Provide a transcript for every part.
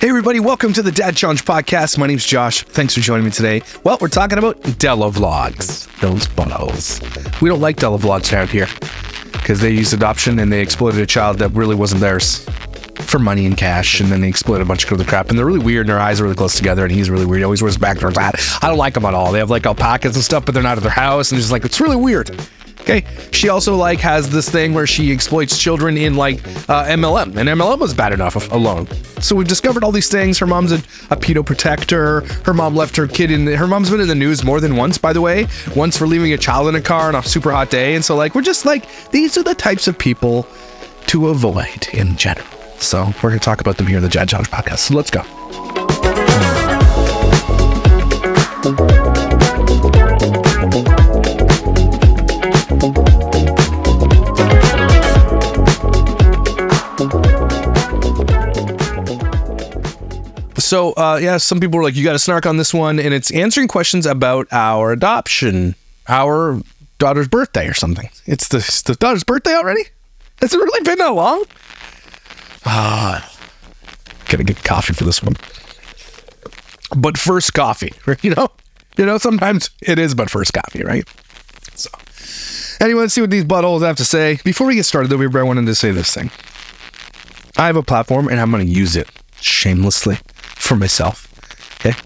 Hey everybody, welcome to the Dad Challenge Podcast. My name's Josh. Thanks for joining me today. Well, we're talking about Della vlogs. Those buttholes. We don't like Della vlogs around here because they used adoption and they exploited a child that really wasn't theirs for money and cash, and then they exploited a bunch of other crap. And they're really weird, and their eyes are really close together, and he's really weird. He always wears back towards that. I don't like them at all. They have like alpacas and stuff, but they're not at their house, and it's just like, it's really weird. Okay, she also like has this thing where she exploits children in like MLM, and MLM was bad enough alone. So we've discovered all these things. Her mom's a pedo protector. Her mom left her kid in. Her mom's been in the news more than once, by the way. Once for leaving a child in a car on a super hot day, and so like we're just like, these are the types of people to avoid in general. So we're gonna talk about them here in the Dad Challenge Podcast. So let's go. So, yeah, some people were like, you got to snark on this one, and it's answering questions about our adoption, our daughter's birthday or something. It's the daughter's birthday already? Has it really been that long? Gotta get coffee for this one. But first coffee, you know, sometimes it is but first coffee, right? So, anyway, let's see what these buttholes have to say. Before we get started, though, I wanted to say this thing. I have a platform, and I'm going to use it shamelessly for myself. Okay,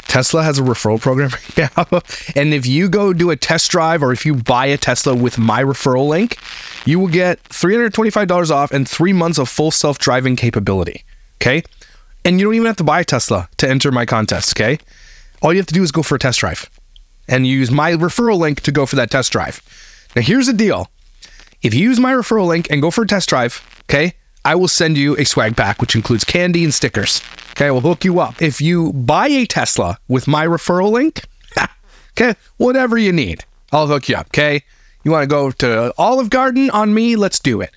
Tesla has a referral program right now, and if you go do a test drive or if you buy a Tesla with my referral link, you will get $325 off and 3 months of full self-driving capability. Okay, and you don't even have to buy a Tesla to enter my contest. Okay, all you have to do is go for a test drive and use my referral link to go for that test drive. Now here's the deal: if you use my referral link and go for a test drive, okay, I will send you a swag pack, which includes candy and stickers. Okay, we'll hook you up. If you buy a Tesla with my referral link, okay, whatever you need, I'll hook you up, okay? You want to go to Olive Garden on me? Let's do it.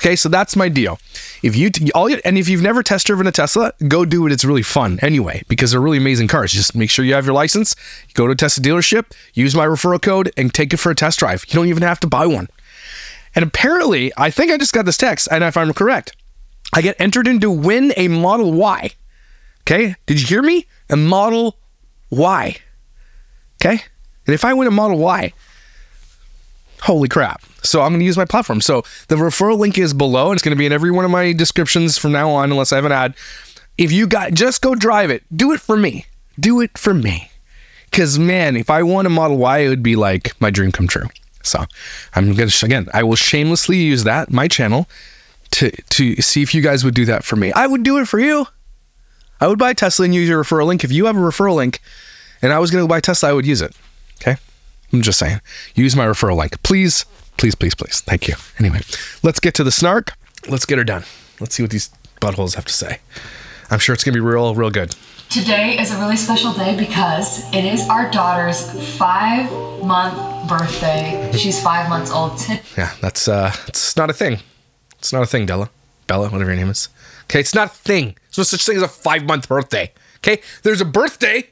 Okay, so that's my deal. If you've never test driven a Tesla, go do it. It's really fun anyway, because they're really amazing cars. Just make sure you have your license, go to a Tesla dealership, use my referral code, and take it for a test drive. You don't even have to buy one. And apparently, I think I just got this text, and if I'm correct, I get entered in to win a Model Y. Okay? Did you hear me? A Model Y. Okay? And if I win a Model Y, holy crap. So I'm going to use my platform. So the referral link is below, and it's going to be in every one of my descriptions from now on, unless I have an ad. If you got, just go drive it. Do it for me. Do it for me. Because, man, if I won a Model Y, it would be like my dream come true. So I'm going to, again, I will shamelessly use that, my channel, to see if you guys would do that for me. I would do it for you. I would buy Tesla and use your referral link. If you have a referral link and I was going to buy Tesla, I would use it. Okay? I'm just saying. Use my referral link. Please, please, please, please. Thank you. Anyway, let's get to the snark. Let's get her done. Let's see what these buttholes have to say. I'm sure it's going to be real, real good. Today is a really special day because it is our daughter's 5-month birthday. She's 5 months old today. Yeah, it's not a thing. It's not a thing, Bella, whatever your name is. Okay, it's not a thing. There's no such thing as a 5-month birthday. Okay, there's a birthday.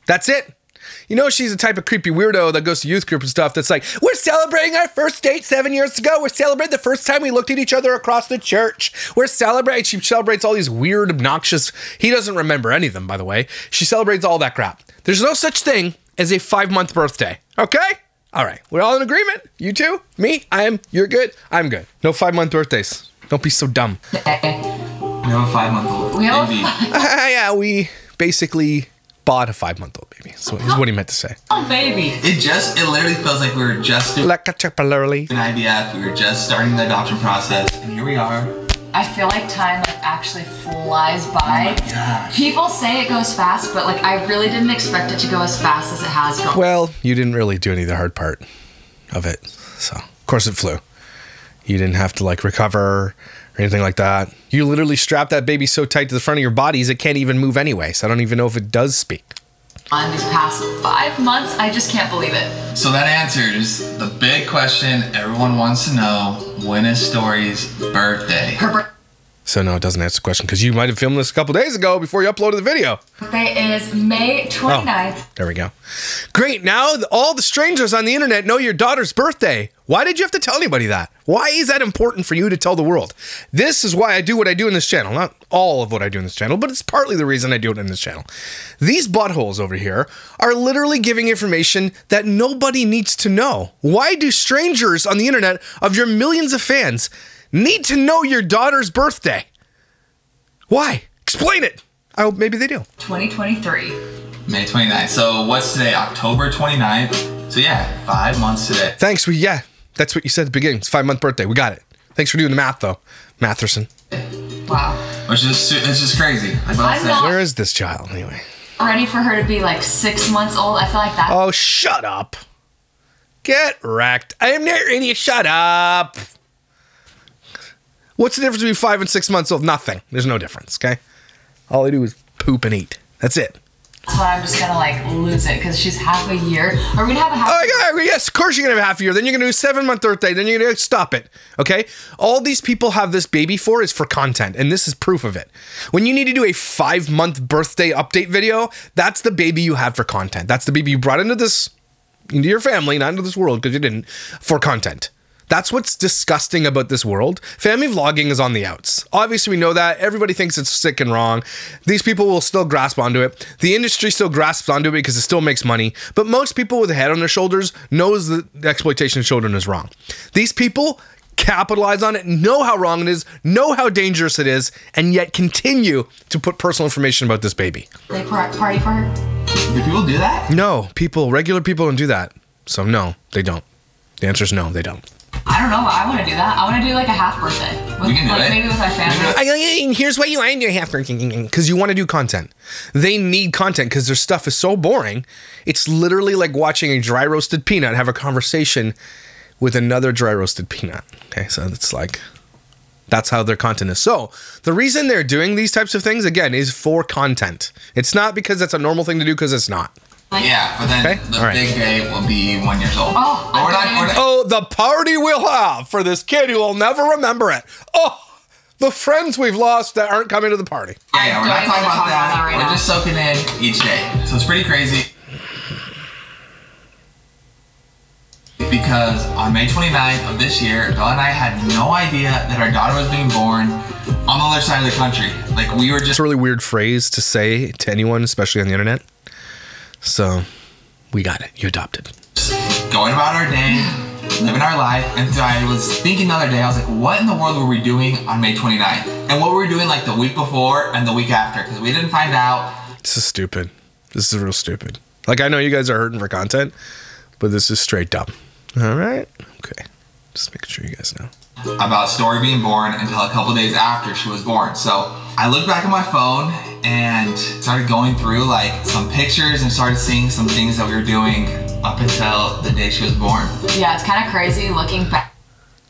That's it. You know, she's the type of creepy weirdo that goes to youth group and stuff that's like, we're celebrating our first date 7 years ago. We're celebrating the first time we looked at each other across the church. We're celebrating. She celebrates all these weird, obnoxious. He doesn't remember any of them, by the way. She celebrates all that crap. There's no such thing as a 5-month birthday. Okay? All right. We're all in agreement. You too? Me? You're good? I'm good. No 5-month birthdays. Don't be so dumb. We have a 5-month-old baby. Yeah, we basically bought a 5-month-old baby. So is what he meant to say. Oh, baby. It literally feels like we were just doing like a temporarily an IVF. We were just starting the adoption process, and here we are. I feel like time actually flies by. Oh my gosh. People say it goes fast, but like I really didn't expect it to go as fast as it has gone. Well, you didn't really do any of the hard part of it. So, of course it flew. You didn't have to like recover or anything like that. You literally strapped that baby so tight to the front of your bodies it can't even move anyway. So I don't even know if it does speak. On these past 5 months, I just can't believe it. So that answers the big question everyone wants to know. When is Story's birthday? Her birthday So no, it doesn't answer the question because you might have filmed this a couple days ago before you uploaded the video. Birthday is May 29th. Oh, there we go. Great. Now all the strangers on the internet know your daughter's birthday. Why did you have to tell anybody that? Why is that important for you to tell the world? This is why I do what I do in this channel. Not all of what I do in this channel, but it's partly the reason I do it in this channel. These buttholes over here are literally giving information that nobody needs to know. Why do strangers on the internet of your millions of fans need to know your daughter's birthday? Why? Explain it. I hope maybe they do. 2023. May 29th. So what's today? October 29th. So yeah, 5 months today. Thanks. Yeah, that's what you said at the beginning. It's 5-month birthday. We got it. Thanks for doing the math, though, Matherson. Wow. Which is it's just crazy. Like what I'm not Where is this child, anyway? ready for her to be like 6 months old. I feel like that. Oh, shut up. Get wrecked. I am not ready. Shut up. What's the difference between 5 and 6 months old? Nothing. There's no difference, okay? All I do is poop and eat. That's it. That's why I'm just gonna like lose it because she's half a year. Are we gonna have a half? Oh, yeah, yes, of course you're going to have half a year. Then you're going to do a 7-month birthday. Then you're going to stop it, okay? All these people have this baby for is for content, and this is proof of it. When you need to do a 5-month birthday update video, that's the baby you have for content. That's the baby you brought into your family, not into this world because you didn't, for content. That's what's disgusting about this world. Family vlogging is on the outs. Obviously, we know that. Everybody thinks it's sick and wrong. These people will still grasp onto it. The industry still grasps onto it because it still makes money. But most people with a head on their shoulders knows that the exploitation of children is wrong. These people capitalize on it, know how wrong it is, know how dangerous it is, and yet continue to put personal information about this baby. They party for her? Do people do that? No, regular people don't do that. So no, they don't. The answer is no, they don't. I don't know. I want to do that. I want to do like a half birthday. We can do like it. Maybe with my family. And here's why you want to do a half birthday, because you want to do content. They need content because their stuff is so boring. It's literally like watching a dry roasted peanut have a conversation with another dry roasted peanut. Okay, so it's like, that's how their content is. So the reason they're doing these types of things, again, is for content. It's not because that's a normal thing to do, because it's not. Yeah, but then the big day will be 1 year old. Oh, But we're not, Oh, the party we'll have for this kid who will never remember it. Oh, the friends we've lost that aren't coming to the party. yeah, we're not talking about that. right We're now. just soaking in each day. So it's pretty crazy. Because on May 29th of this year, Bella and I had no idea that our daughter was being born on the other side of the country. Like, we were just... It's a really weird phrase to say to anyone, especially on the internet. So, we got it. You adopted. going about our day, living our life. And so I was thinking the other day, I was like, what in the world were we doing on May 29th? And what were we doing like the week before and the week after? Because we didn't find out. This is stupid. This is real stupid. Like, I know you guys are hurting for content, but this is straight dumb. All right? Okay. Just making sure you guys know. About Story being born until a couple days after she was born. So I looked back at my phone and started going through like some pictures and started seeing some things that we were doing up until the day she was born. Yeah, it's kind of crazy looking back.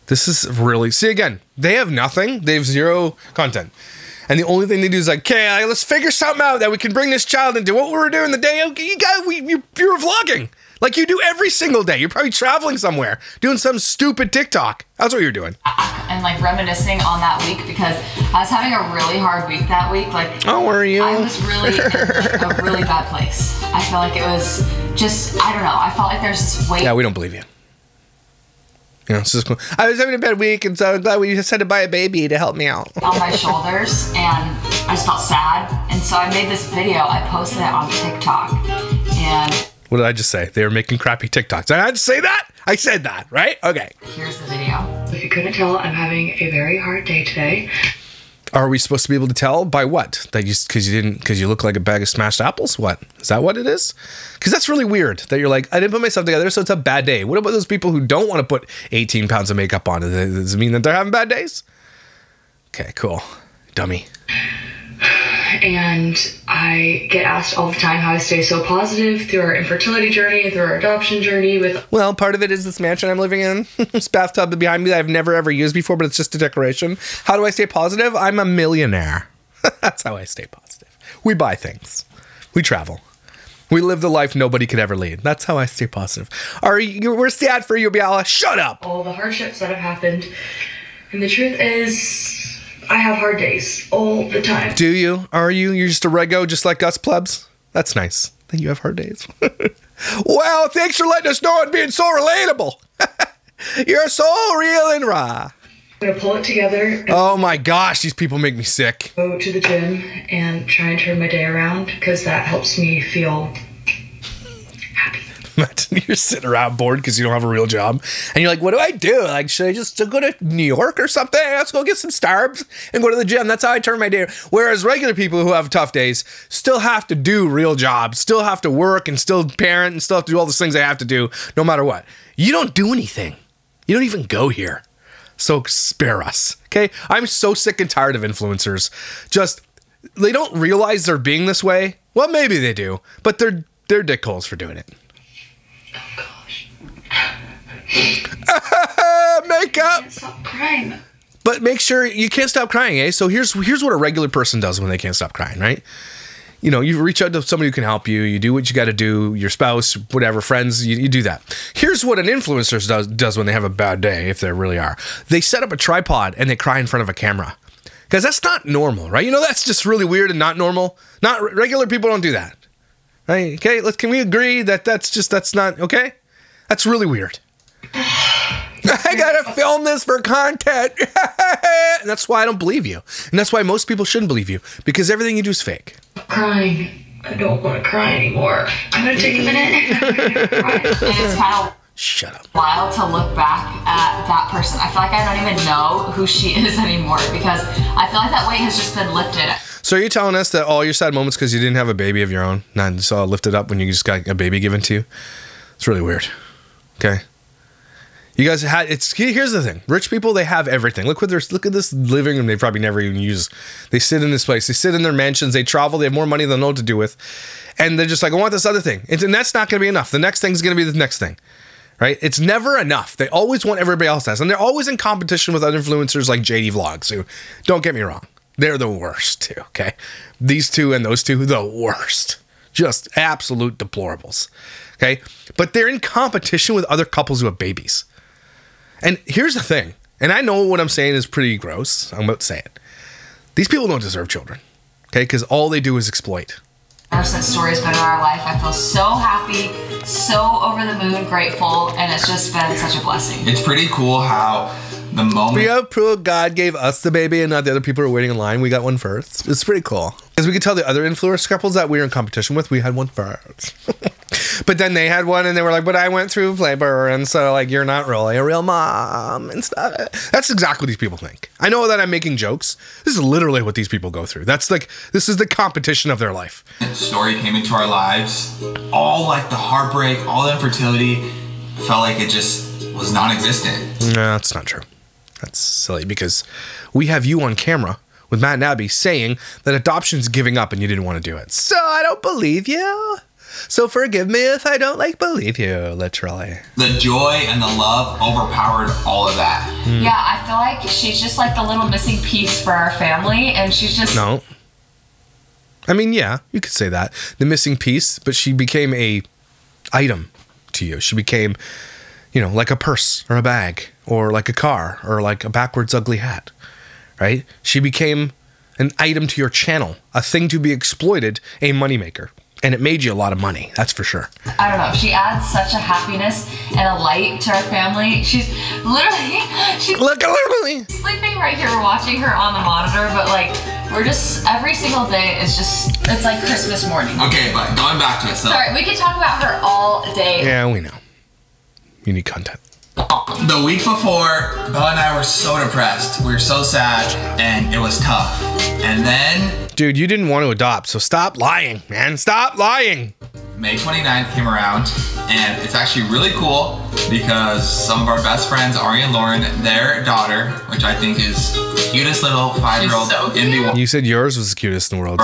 This is really... See, again, they have nothing. They have zero content. And the only thing they do is like, okay, let's figure something out that we can bring this child into what we were doing the day. You were vlogging. Like you do every single day. You're probably traveling somewhere, doing some stupid TikTok. That's what you're doing. And like reminiscing on that week because I was having a really hard week that week. Like, oh, were you? I was really in like, a really bad place. I felt like it was just, I don't know. I felt like there's this weight. Yeah, we don't believe you. You know, it's just cool. I was having a bad week, and so I'm glad we just had to buy a baby to help me out. On my shoulders, and I just felt sad. And so I made this video. I posted it on TikTok, and what did I just say? They were making crappy TikToks. Did I just say that? I said that, right? Okay. Here's the video. If you couldn't tell, I'm having a very hard day today. Are we supposed to be able to tell by what? That you because you look like a bag of smashed apples? What? Is that what it is? Because that's really weird that you're like, I didn't put myself together, so it's a bad day. What about those people who don't want to put 18 pounds of makeup on? Does it mean that they're having bad days? Okay, cool. Dummy. And I get asked all the time how I stay so positive through our infertility journey, through our adoption journey with... Well, part of it is this mansion I'm living in. This bathtub behind me that I've never ever used before, but it's just a decoration. How do I stay positive? I'm a millionaire. That's how I stay positive. We buy things. We travel. We live the life nobody could ever lead. That's how I stay positive. We're sad for you, Biala. Shut up. all the hardships that have happened. And the truth is, I have hard days all the time. Do you? Are you? You're just a rego just like us plebs? That's nice. Then you have hard days. Well, thanks for letting us know and being so relatable. You're so real and raw. I'm going to pull it together and Oh my gosh, these people make me sick. go to the gym and try and turn my day around because that helps me feel happy. Imagine you're sitting around bored because you don't have a real job. And you're like, what do I do? Like, should I just go to New York or something? Let's go get some Starbs and go to the gym. That's how I turn my day. Whereas regular people who have tough days still have to do real jobs, still have to work and still parent and still have to do all those things they have to do no matter what. You don't do anything. You don't even go here. So spare us, okay? I'm so sick and tired of influencers. Just, they don't realize they're being this way. Well, maybe they do, but they're dickholes for doing it. Makeup. Stop crying. But make sure you can't stop crying, eh? So here's what a regular person does when they can't stop crying, right? You know, you reach out to somebody who can help you. You do what you got to do. Your spouse, whatever, friends, you do that. Here's what an influencer does when they have a bad day, if they really are. They set up a tripod and they cry in front of a camera. Because that's not normal, right? You know, that's just really weird and not normal. Not regular people don't do that, right? Okay, can we agree that that's not, okay? That's really weird. I gotta film this for content. And that's why I don't believe you. And that's why most people shouldn't believe you. Because everything you do is fake. Crying. I don't want to cry anymore. I'm going to take a minute. And it's kind of Shut up. wild to look back at that person. I feel like I don't even know who she is anymore because I feel like that weight has just been lifted. So are you telling us that all your sad moments because you didn't have a baby of your own, not just all lifted up when you just got a baby given to you? It's really weird. Okay. You guys had here's the thing. Rich people, they have everything. Look at this living room they probably never even use. They sit in this place. They sit in their mansions. They travel. They have more money than they know what to do with. And they're just like, I want this other thing. And that's not going to be enough. The next thing's going to be the next thing. Right? It's never enough. They always want everybody else to have. And they're always in competition with other influencers like JD Vlogs, who, don't get me wrong, they're the worst too, okay? These two and those two, the worst. Just absolute deplorables. Okay? But they're in competition with other couples who have babies. And here's the thing, and I know what I'm saying is pretty gross. I'm about to say it. These people don't deserve children, okay? Because all they do is exploit. Ever since Story's been in our life, I feel so happy, so over the moon, grateful, and it's just been such a blessing. It's pretty cool how the moment We have proof God gave us the baby and not the other people who are waiting in line. We got one first. It's pretty cool. Because we could tell the other influencer couples that we were in competition with, we had one first. But then they had one and they were like, but I went through labor and so like you're not really a real mom and stuff. That's exactly what these people think. I know that I'm making jokes. This is literally what these people go through. That's like, this is the competition of their life. Story came into our lives, all like the heartbreak, all the infertility, felt like it just was non-existent. No, that's not true. That's silly because we have you on camera with Matt and Abby saying that adoption's giving up and you didn't want to do it. So I don't believe you. So forgive me if I don't believe you, literally. The joy and the love overpowered all of that. Yeah, I feel like she's just like the little missing piece for our family, and she's just... No. I mean, yeah, you could say that. The missing piece, but she became a item to you. She became, you know, like a purse or a bag or like a car or like a backwards ugly hat, right? She became an item to your channel, a thing to be exploited, a moneymaker. And it made you a lot of money, that's for sure. I don't know. She adds such a happiness and a light to our family. She's literally sleeping right here. We're watching her on the monitor, but like we're just every single day is just it's like Christmas morning. Okay, but going back to it, so Sorry, we could talk about her all day. Yeah, we know. You need content. the week before, Bella and I were so depressed. We were so sad, and it was tough. And then Dude, you didn't want to adopt, so stop lying, man. Stop lying. May 29th came around, and it's actually really cool because some of our best friends, Ari and Lauren, their daughter, which I think is the cutest little 5-year-old She's so in the world. You said yours was the cutest in the world.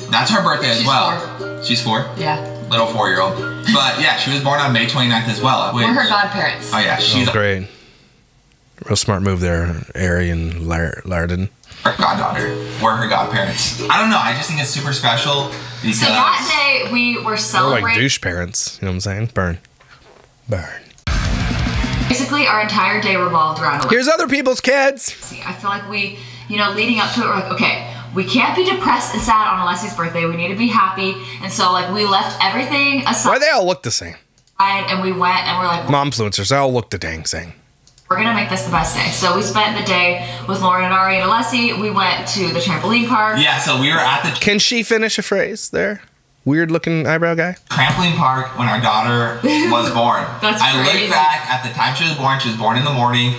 That's her birthday as She's well. 4. She's 4? Yeah. Little 4-year-old. But yeah, she was born on May 29th as well. We're her godparents. Oh yeah, she's Great. Real smart move there, Ari and Lardon. our goddaughter. We're her godparents. I don't know, I just think it's super special because... So that day we were They're celebrating... like douche parents, you know what I'm saying? Burn. Burn. Basically, our entire day revolved around... Here's other people's kids. I feel like we, you know, leading up to it, we're like, okay, we can't be depressed and sad on Alessi's birthday. We need to be happy. And so, like, we left everything aside. Why they all look the same? And we went and we're like, Momfluencers, they all look the dang same. We're gonna make this the best day. So we spent the day with Lauren and Ari and Alessi. We went to the trampoline park. Yeah, so we were at the Can she finish a phrase there? Weird looking eyebrow guy. trampoline park when our daughter was born. That's I crazy. looked back at the time she was born in the morning,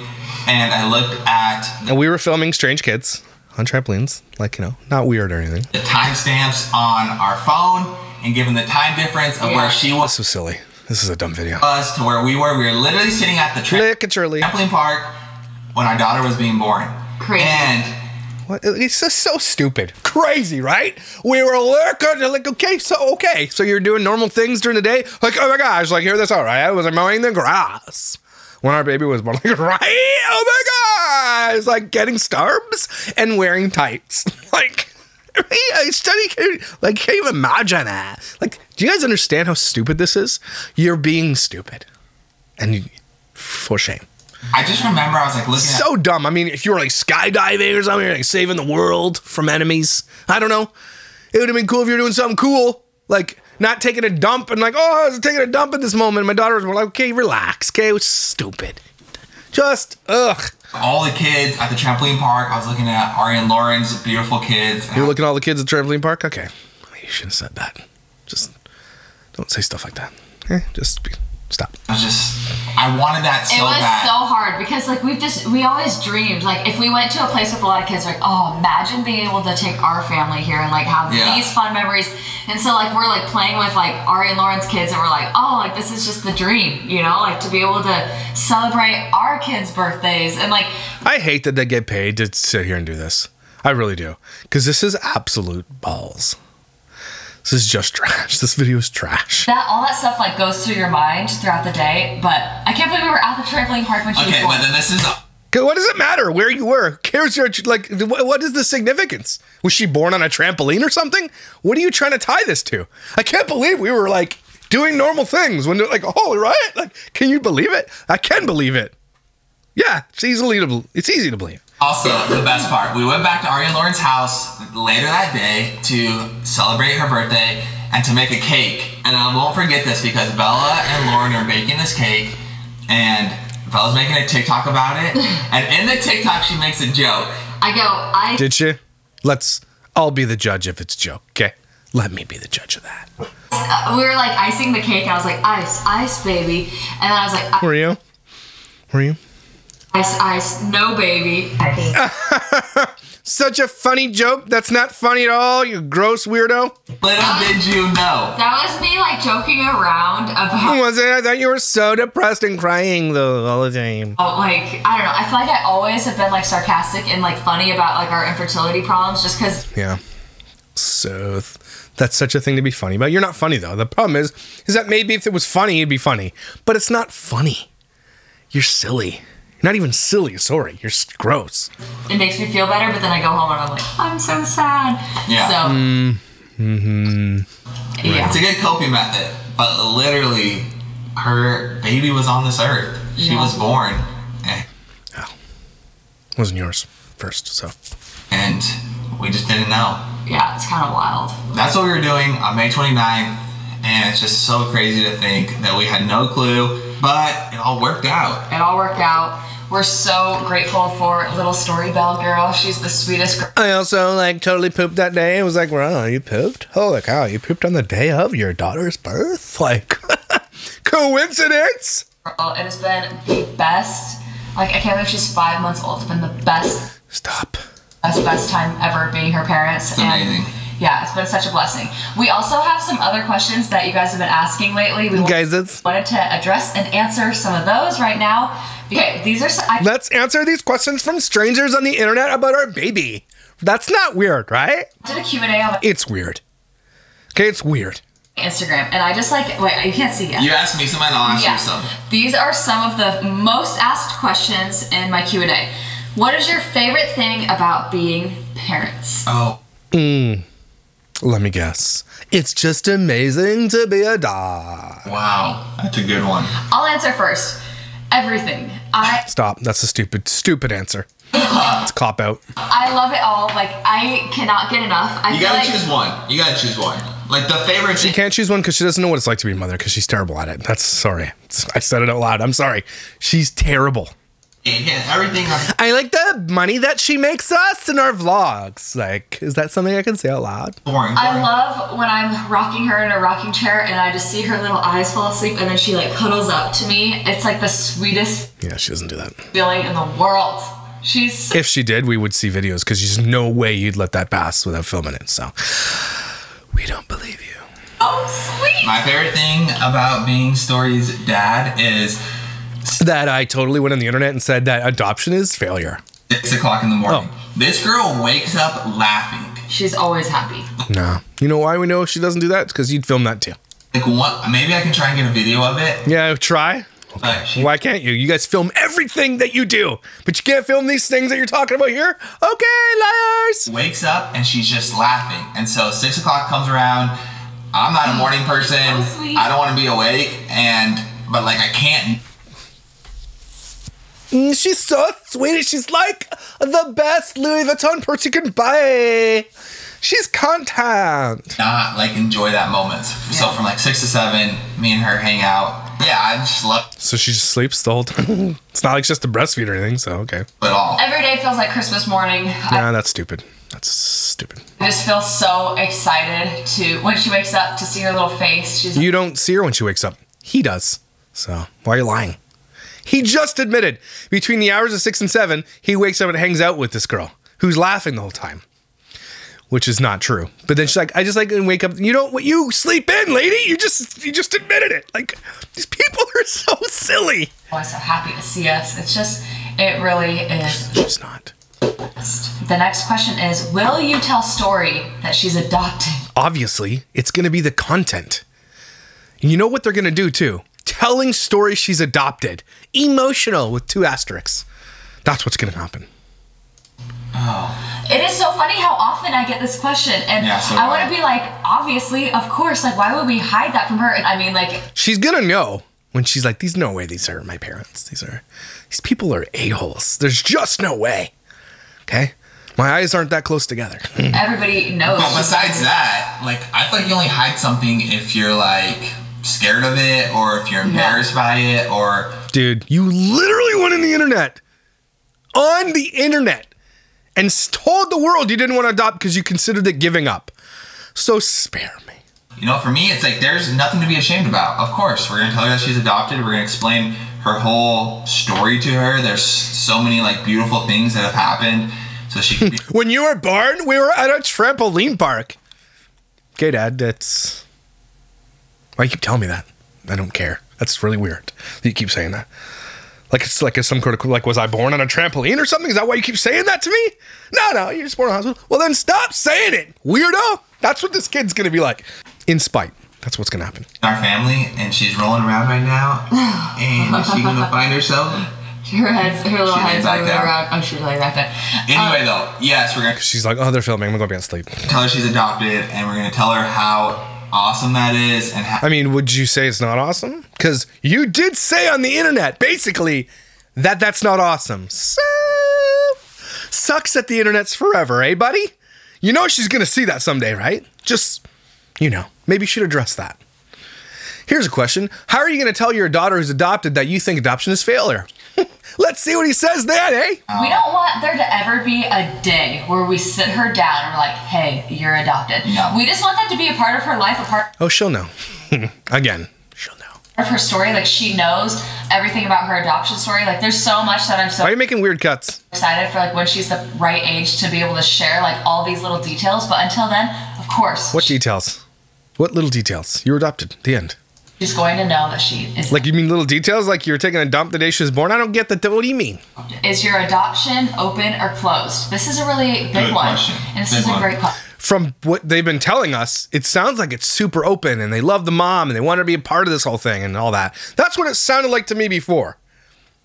and I looked at And we were filming Strange Kids on trampolines. Like, you know, not weird or anything. the timestamps on our phone, and given the time difference of where she was So silly. This is a dumb video. to where we were literally sitting at the Look at Shirley. trampoline park when our daughter was being born. Crazy. And What? It's just so stupid. Crazy, right? We were like, okay, so you're doing normal things during the day? Like, oh my gosh, like, hear this out, right? I was mowing the grass when our baby was born. Like, right? Oh my gosh! Like, getting starbs and wearing tights. Like, I can't even imagine that. Like, do you guys understand how stupid this is? You're being stupid. And for shame. I just remember I was like looking So dumb. I mean, if you were like skydiving or something, like saving the world from enemies, I don't know. It would have been cool if you were doing something cool, like not taking a dump and like, oh, I was taking a dump at this moment. My daughters were like, okay, relax. Okay, it was stupid. Just, ugh. at all the kids at the trampoline park. I was looking at Ari and Lauren's beautiful kids. You're looking at all the kids at the trampoline park? Okay. You shouldn't have said that. Just don't say stuff like that. Stop. I wanted that so bad. It was so hard because like we always dreamed like if we went to a place with a lot of kids, like, oh, imagine being able to take our family here and like have these fun memories. And so like we're like playing with like Ari and Lauren's kids and we're like, oh, like this is just the dream, you know, like to be able to celebrate our kids' birthdays and like. I hate that they get paid to sit here and do this. I really do. Because this is absolute balls. This is just trash. This video is trash. All that stuff like goes through your mind throughout the day, but I can't believe we were at the trampoline park when she was born. Okay, but then this is... What does it matter where you were? Who cares? Like, what is the significance? Was she born on a trampoline or something? What are you trying to tie this to? I can't believe we were like doing normal things when they're like, oh, right? Like, can you believe it? I can believe it. Yeah, it's easy to believe. Also, the best part, we went back to Ari and Lauren's house later that day to celebrate her birthday and to make a cake. And I won't forget this because Bella and Lauren are baking this cake and Bella's making a TikTok about it. And in the TikTok, she makes a joke. Did she? I'll be the judge if it's a joke, okay? Let me be the judge of that. We were like icing the cake and I was like, ice, baby. And then I was like, Were you? Ice, no baby. Such a funny joke. That's not funny at all, you gross weirdo. Little did you know. That was me like joking around about. Was it? I thought you were so depressed and crying though all the time. Like, I don't know. I feel like I always have been like sarcastic and like funny about like our infertility problems just because. Yeah. So that's such a thing to be funny about. You're not funny though. The problem is that maybe if it was funny, it'd be funny. But it's not funny. You're silly. Not even silly, sorry. You're gross. It makes me feel better, but then I go home and I'm like, I'm so sad. Yeah. So. Yeah. It's a good coping method, but literally, her baby was on this earth. She was born. Oh. It wasn't yours first, so. And we just didn't know. Yeah, it's kind of wild. That's what we were doing on May 29th, and it's just so crazy to think that we had no clue, but it all worked out. We're so grateful for little Story Bell girl. She's the sweetest girl. I also like totally pooped that day. I was like, wow, you pooped? Holy cow, you pooped on the day of your daughter's birth? Like, coincidence? It has been the best. Like, I can't believe she's 5 months old. It's been the best. Stop. Best time ever being her parents. It's amazing. Yeah, it's been such a blessing. We also have some other questions that you guys have been asking lately. We wanted to address and answer some of those right now. Okay, these are let's answer these questions from strangers on the internet about our baby. That's not weird, right? I did a Q&A on It's weird. Okay, it's weird. Instagram, and I just like, wait, you can't see yet. You asked me some, and I'll ask you some. These are some of the most asked questions in my Q&A. What is your favorite thing about being parents? Let me guess. It's just amazing to be a dad. Wow, that's a good one. I'll answer first. Everything. Stop. That's a stupid answer. It's a cop out. I love it all. Like, I cannot get enough. You gotta choose one. You gotta choose one. Like the favorite. She can't choose one because she doesn't know what it's like to be a mother because she's terrible at it. That's sorry. I said it out loud. I'm sorry. She's terrible. Yeah, everything. I like the money that she makes us in our vlogs. Like, is that something I can say out loud? Boring. I love when I'm rocking her in a rocking chair and I just see her little eyes fall asleep and then she like cuddles up to me. It's like the sweetest Yeah, she doesn't do that. feeling in the world. She's If she did, we would see videos because there's no way you'd let that pass without filming it. So we don't believe you. so sweet. My favorite thing about being Story's dad is That I totally went on the internet and said that adoption is failure. 6 o'clock in the morning. Oh. This girl wakes up laughing. She's always happy. No. You know why we know she doesn't do that? It's because you'd film that too. Like what? Maybe I can try and get a video of it. Yeah, try. But Why can't you? You guys film everything that you do, but you can't film these things that you're talking about here? Okay, liars! wakes up and she's just laughing. And so 6 o'clock comes around. I'm not a morning person. So sweet. I don't want to be awake, but like I can't. She's so sweet. She's like the best Louis Vuitton purse you can buy. She's content. Not like enjoy that moment. So from like 6 to 7, me and her hang out. Yeah, I just love So she just sleeps the whole time. It's not like she has to breastfeed or anything, so okay. it all. Every day feels like Christmas morning. Nah, that's stupid. That's stupid. I just feel so excited when she wakes up to see her little face. She's You don't see her when she wakes up. He does. So why are you lying? He just admitted between the hours of 6 and 7, he wakes up and hangs out with this girl who's laughing the whole time, which is not true. But then she's like, I just like to wake up. You sleep in, lady. You just admitted it. Like, these people are so silly. always so happy to see us. It really is. She's not. The next question is, will you tell Story that she's adopted? Obviously, it's going to be the content. You know what they're going to do too? Telling Story she's adopted. Emotional with 2 asterisks. That's what's going to happen. Oh. It is so funny how often I get this question, and Yeah, so I want to be like, obviously, of course, like, why would we hide that from her? I mean, like, She's going to know when she's like, there's no way these are my parents. These people are a-holes. There's just no way. Okay? My eyes aren't that close together. everybody knows. But besides that, like I feel like you only hide something if you're like scared of it or if you're embarrassed by it or Dude, you literally went on the internet. On the internet. And told the world you didn't want to adopt because you considered it giving up. So spare me. you know, for me it's like there's nothing to be ashamed about. Of course, we're gonna tell her that she's adopted, we're gonna explain her whole story to her. There's so many like beautiful things that have happened. So she can be When you were born, we were at a trampoline park. Okay, Dad, that's... Why you keep telling me that? I don't care. That's really weird that you keep saying that. Like it's like some kind of, like, was I born on a trampoline or something? Is that why you keep saying that to me? No, you're just born in a hospital. Well, then stop saying it, weirdo. That's what this kid's going to be like. In spite. That's what's going to happen. our family and she's rolling around right now and she's gonna find herself. Her little She laid head's back moving down. around. Oh, she's laying back down. Anyway though, yes, we're gonna She's like, oh, they're filming. I'm going to go back and sleep. tell her she's adopted and we're gonna tell her how awesome that is and how I mean, would you say it's not awesome? Because you did say on the internet, basically, that that's not awesome. So, sucks that the internet's forever, eh, buddy? You know she's going to see that someday, right? Just, maybe you should address that. Here's a question. How are you going to tell your daughter who's adopted that you think adoption is failure? Let's see what he says then, eh? We don't want there to ever be a day where we sit her down and we're like, hey, you're adopted. No. We just want that to be a part of her life, a part Oh, she'll know. Again, she'll know. of her story. Like, she knows everything about her adoption story. Like, there's so much that I'm so Why are you making weird cuts? excited for, like, when she's the right age to be able to share, like, all these little details. But until then, of course, What details? What little details? You were adopted. The end. she's going to know that she is. Like, you mean little details? Like you were taking a dump the day she was born? I don't get that. What do you mean? Is your adoption open or closed? This is a really big Good one. question. And this Big is a one. great question. From what they've been telling us, it sounds like it's super open and they love the mom and they want her to be a part of this whole thing and all that. That's what it sounded like to me before.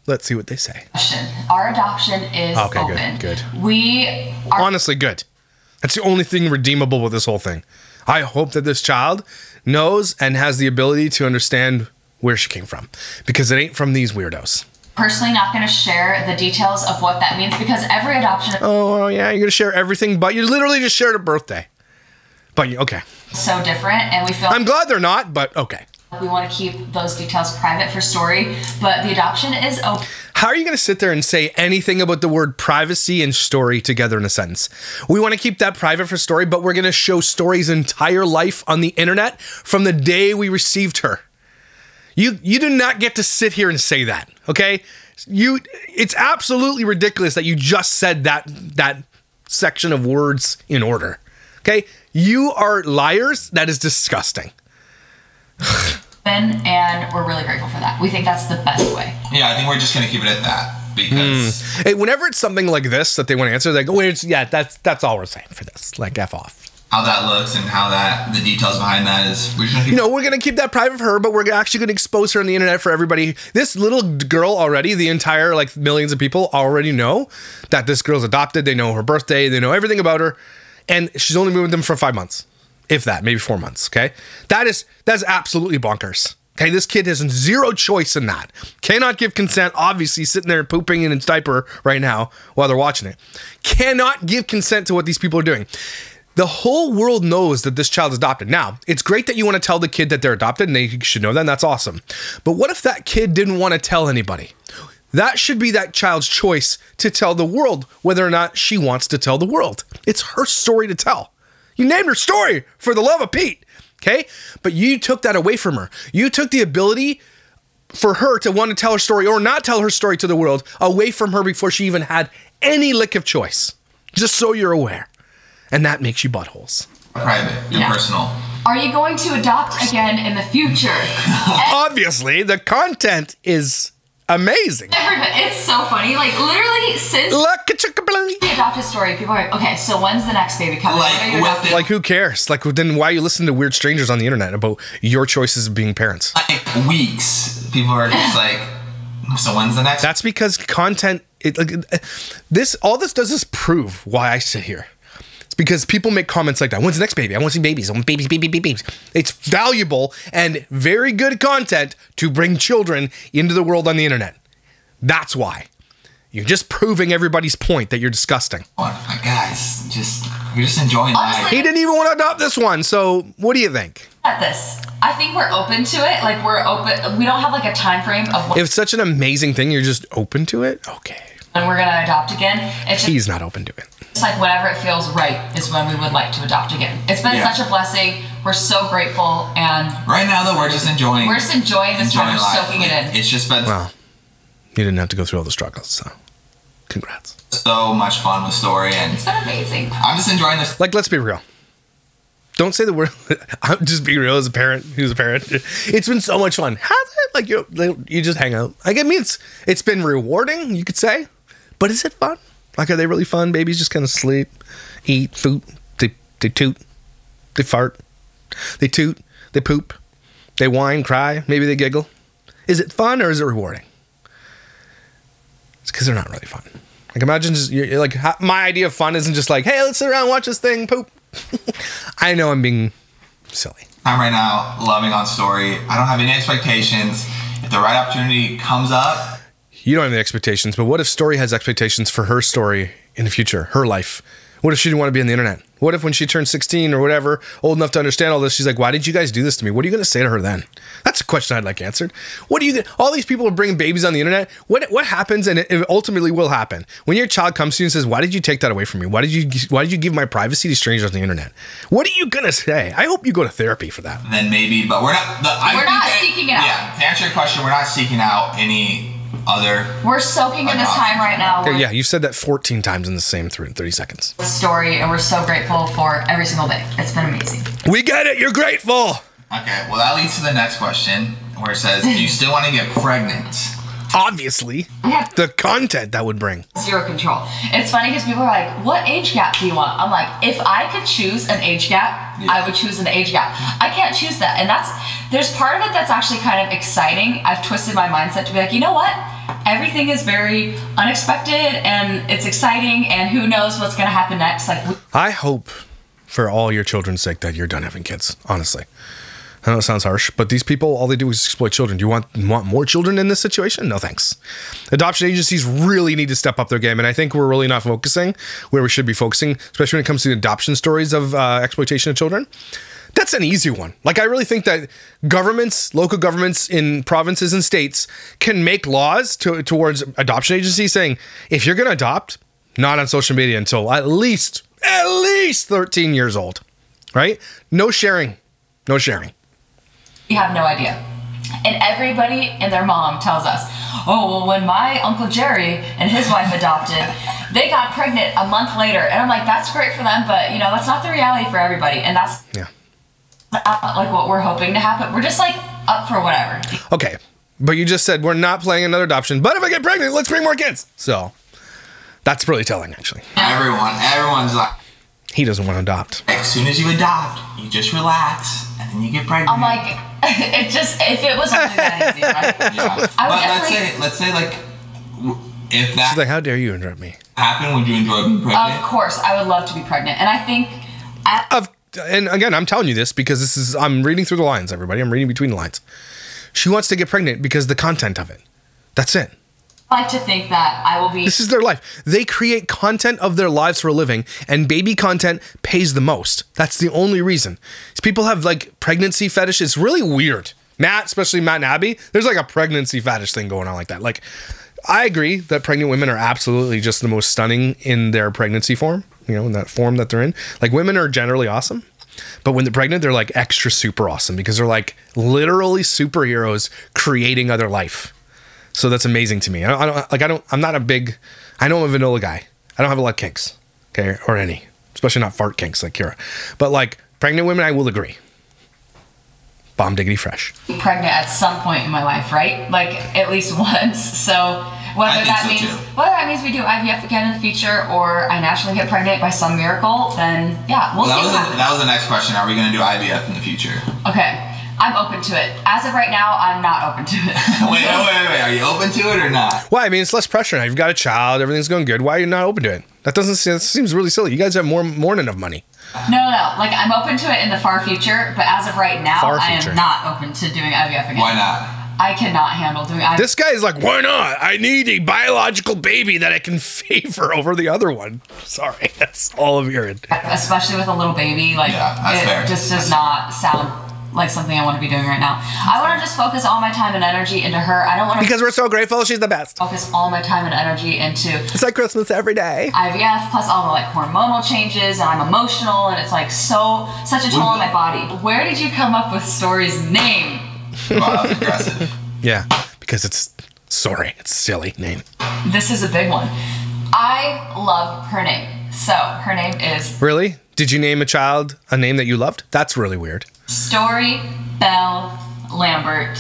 Let's see what they say. Our adoption is Okay, good, open. good. We are Honestly, good. That's the only thing redeemable with this whole thing. I hope that this child knows and has the ability to understand where she came from because it ain't from these weirdos. Personally not going to share the details of what that means because every adoption Oh, yeah, you're going to share everything, but you literally just shared a birthday. But, okay. is so different, and we feel I'm glad they're not, but okay. we want to keep those details private for story, but the adoption is open. How are you going to sit there and say anything about the word privacy and story together in a sentence? We want to keep that private for story, but we're going to show Story's entire life on the internet from the day we received her. You do not get to sit here and say that, okay? It's absolutely ridiculous that you just said that section of words in order, okay? You are liars. That is disgusting. And we're really grateful for that. We think that's the best way. Yeah, I think we're just gonna keep it at that because Hey, whenever it's something like this that they want to answer, they go, "Wait, yeah, that's all we're saying for this." Like, F off. how that looks and how the details behind that is, we're just gonna keep We're going to keep that private for her, but we're actually going to expose her on the internet for everybody. This little girl already, the entire, like, millions of people already know that this girl's adopted. They know her birthday. They know everything about her. And she's only been with them for 5 months. If that, maybe 4 months, okay? That's absolutely bonkers. Okay, this kid has zero choice in that. Cannot give consent, obviously sitting there pooping in its diaper right now while they're watching it. Cannot give consent to what these people are doing. The whole world knows that this child is adopted. Now, it's great that you want to tell the kid that they're adopted and they should know that, and that's awesome. But what if that kid didn't want to tell anybody? That should be that child's choice to tell the world whether or not she wants to tell the world. It's her story to tell. You named her Story, for the love of Pete, okay? But you took that away from her. You took the ability for her to want to tell her story or not tell her story to the world away from her before she even had any lick of choice. Just so you're aware. And that makes you buttholes. private and personal. Are you going to adopt again in the future? Obviously, the content is amazing. It's so funny. Like, literally, since the adopted story, people are like, okay, so when's the next baby coming? Like, who cares? Like, then why are you listening to weird strangers on the internet about your choices of being parents? Like, weeks. People are just like, so when's the next? That's because content, all this does is prove why I sit here. It's because people make comments like that. When's the next baby? I want to see babies. I want babies, babies. It's valuable and very good content to bring children into the world on the internet. That's why. You're just proving everybody's point that you're disgusting. Oh, guys, we're just enjoying life. He didn't even want to adopt this one, so what do you think? At this, I think we're open to it. Like, we're open. We don't have like a time frame of when if it's such an amazing thing, you're just open to it. Okay. When we're gonna adopt again. It's just, he's not open to it. It's like whenever it feels right is when we would like to adopt again. It's been such a blessing. We're so grateful, and right now though, we're just enjoying. We're just enjoying this time. We're soaking it in. It's just been well. You didn't have to go through all the struggles, so congrats. So much fun with Story, and it's been amazing. I'm just enjoying this. Like, let's be real. Don't say the word. I'm just being real as a parent who's a parent. It's been so much fun. Has it? Like, you just hang out. Like, I mean, it's been rewarding, you could say. But is it fun? Like, are they really fun? Babies just kind of sleep, eat, food. They toot. They fart. They toot. They poop. They whine, cry. Maybe they giggle. Is it fun or is it rewarding? It's because they're not really fun. Like, imagine just, my idea of fun isn't just like, hey, let's sit around and watch this thing poop. I know I'm being silly. I'm right now loving on Story. I don't have any expectations. If the right opportunity comes up. You don't have any expectations, but what if Story has expectations for her story in the future, her life? What if she didn't want to be on the internet? What if when she turns 16 or whatever, old enough to understand all this, she's like, why did you guys do this to me? What are you going to say to her then? That's a question I'd like answered. What do you all these people are bringing babies on the internet. What happens, and it ultimately will happen, when your child comes to you and says, why did you take that away from me? Why did you give my privacy to strangers on the internet? What are you going to say? I hope you go to therapy for that. Then maybe, but we're not. We're not seeking it out. Yeah, to answer your question, we're not seeking out any other. We're soaking in this time right now. Okay, yeah, you said that 14 times in the same 30 seconds. Story, and we're so grateful for every single day. It's been amazing. We get it. You're grateful. Okay, well, that leads to the next question where it says, do you still want to get pregnant? Obviously. The content that would bring. Zero control. It's funny because people are like, what age gap do you want? I'm like, if I could choose an age gap, I would choose an age gap. I can't choose that. And there's part of it that's actually kind of exciting. I've twisted my mindset to be like, you know what? Everything is very unexpected and it's exciting, and who knows what's going to happen next. Like, I hope for all your children's sake that you're done having kids, honestly. I know it sounds harsh, but these people, all they do is exploit children. Do you want more children in this situation? No, thanks. Adoption agencies really need to step up their game, and I think we're really not focusing where we should be focusing, especially when it comes to the adoption stories of exploitation of children. That's an easy one. Like, I really think that governments, local governments in provinces and states can make laws towards adoption agencies saying, if you're going to adopt, not on social media until at least 13 years old, right? No sharing. No sharing. We have no idea. And everybody and their mom tells us, oh, well, when my Uncle Jerry and his wife adopted, they got pregnant a month later. And I'm like, that's great for them, but, you know, that's not the reality for everybody. And that's like what we're hoping to happen. We're just like up for whatever. Okay. But you just said we're not playing another adoption, but if I get pregnant, let's bring more kids. So that's really telling, actually. Everyone's like, he doesn't want to adopt. as soon as you adopt, you just relax and then you get pregnant. I'm like, if it was only that easy, right? Yeah. I would But let's say like, if that She's like, how dare you interrupt me? happened, would you enjoy being pregnant? Of course, I would love to be pregnant. And I think... And again, I'm telling you this because I'm reading through the lines, everybody. I'm reading between the lines. She wants to get pregnant because of the content of it. That's it. I like to think that I will be... This is their life. They create content of their lives for a living, and baby content pays the most. That's the only reason. People have like pregnancy fetish. It's really weird. Matt, especially Matt and Abby, there's like a pregnancy fetish thing going on like that. Like, I agree that pregnant women are absolutely just the most stunning in their pregnancy form, you know, in that form that they're in. Like, women are generally awesome, but when they're pregnant, they're like extra super awesome because they're like literally superheroes creating other life. So that's amazing to me. I'm not a big, I know I'm a vanilla guy. I don't have a lot of kinks, okay, or any, especially not fart kinks like Kira. But like pregnant women, I will agree. Bomb diggity fresh. Pregnant at some point in my life, right? Like at least once. So whether that means we do IVF again in the future, or I naturally get pregnant by some miracle, then yeah, we'll see what happens. That was the next question. Are we going to do IVF in the future? Okay. I'm open to it. As of right now, I'm not open to it. wait. Are you open to it or not? Why? I mean, it's less pressure now. You've got a child. Everything's going good. Why are you not open to it? That seems really silly. You guys have more than enough money. No. Like, I'm open to it in the far future, but as of right now, I am not open to doing IVF again. Why not? I cannot handle doing IVF. This guy is like, why not? I need a biological baby that I can favor over the other one. Sorry, that's all I'm hearing. Especially with a little baby, like, it just does not sound like something I want to be doing right now. I want to just focus all my time and energy into her. I don't want to... Because we're so grateful. She's the best. Focus all my time and energy into... It's like Christmas every day. IVF, plus all the like hormonal changes, and I'm emotional, and it's like such a toll on my body. Where did you come up with Story's name? Wow, that's aggressive. Yeah, because it's silly name. This is a big one. I love her name. So, her name is... Really? Did you name a child a name that you loved? That's really weird. Story Belle Lambert.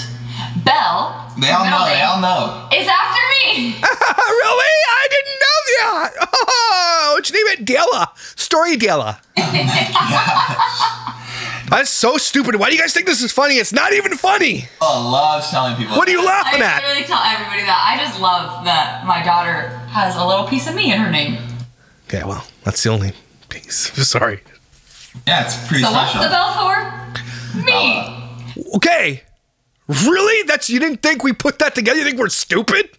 Belle, They all know. is after me. Really? I didn't know that. Oh, what'd you name it? Della. Story Della. That's so stupid. Why do you guys think this is funny? It's not even funny. I love telling people. What are you laughing at? I really tell everybody that. I just love that my daughter has a little piece of me in her name. Okay, well, that's the only piece. Sorry. Yeah, it's pretty So special. what's the bell for? Me. Okay. Really? You didn't think we put that together? You think we're stupid?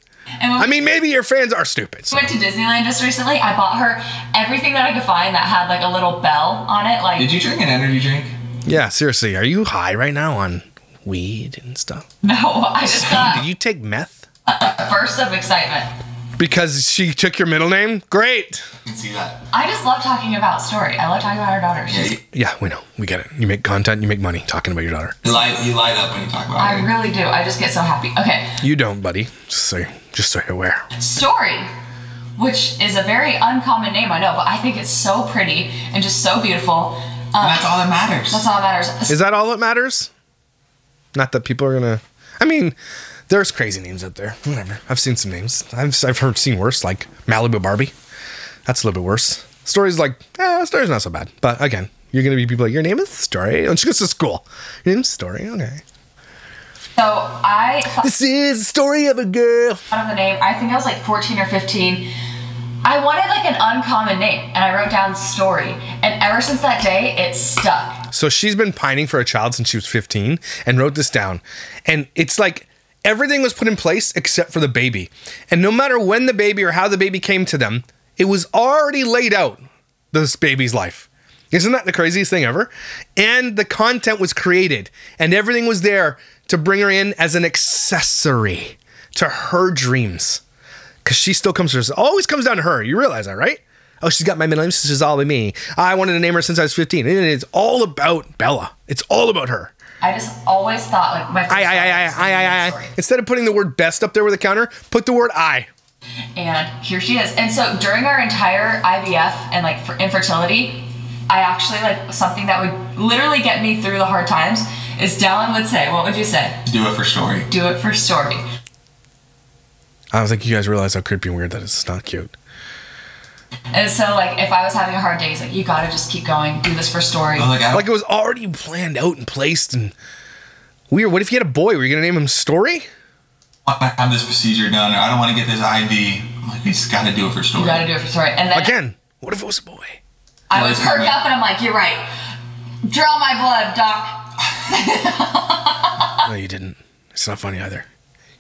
And when I mean, maybe your fans are stupid. we went to Disneyland just recently, I bought her everything that I could find that had like a little bell on it. Like, Did you drink an energy drink? Yeah, seriously. Are you high right now on weed and stuff? no, I just got Did you take meth? a burst of excitement. Because she took your middle name? Great. You can see that. I just love talking about Story. I love talking about her daughter. Yeah, we know. We get it. You make content, you make money talking about your daughter. You light up when you talk about I it. really do. I just get so happy. Okay. You don't, buddy. Just so you're aware. Story, which is a very uncommon name, I know, but I think it's so pretty and just so beautiful. And that's all that matters. That's all that matters. Is that all that matters? Not that people are gonna... I mean, there's crazy names out there. Whatever. I've seen some names. I've seen worse, like Malibu Barbie. That's a little bit worse. Story's like, Story's not so bad. But again, you're gonna be people like, your name is Story? And she goes to school. Your name's Story? Okay. So I This is the story of a girl. thought of the name. I think I was like 14 or 15. I wanted like an uncommon name, and I wrote down Story. And ever since that day, it stuck. So she's been pining for a child since she was 15 and wrote this down. And it's like everything was put in place except for the baby. And no matter when the baby or how the baby came to them, it was already laid out, this baby's life. Isn't that the craziest thing ever? And the content was created and everything was there to bring her in as an accessory to her dreams. Because she still comes to her. It always comes down to her. You realize that, right? Oh, she's got my middle name. This is all by me. I wanted to name her since I was 15. And it's all about Bella. It's all about her. I just always thought like my I. Instead of putting the word best up there with a counter, put the word I. And here she is. And so during our entire IVF and like for infertility, I actually like something that would literally get me through the hard times is Dallin would say, what would you say? Do it for Story. Do it for Story. I don't think you guys realize how creepy and weird that is. It's not cute. And so, like, if I was having a hard day, he's like, you gotta just keep going. Do this for Story. Like it was already planned out and placed and weird. What if you had a boy? Were you gonna name him Story? I have this procedure done. I don't want to get this IV. I'm like, we just gotta do it for Story. You gotta do it for Story. And then again, what if it was a boy? I would perk up and I'm like, you're right. Draw my blood, doc. No, you didn't. It's not funny either.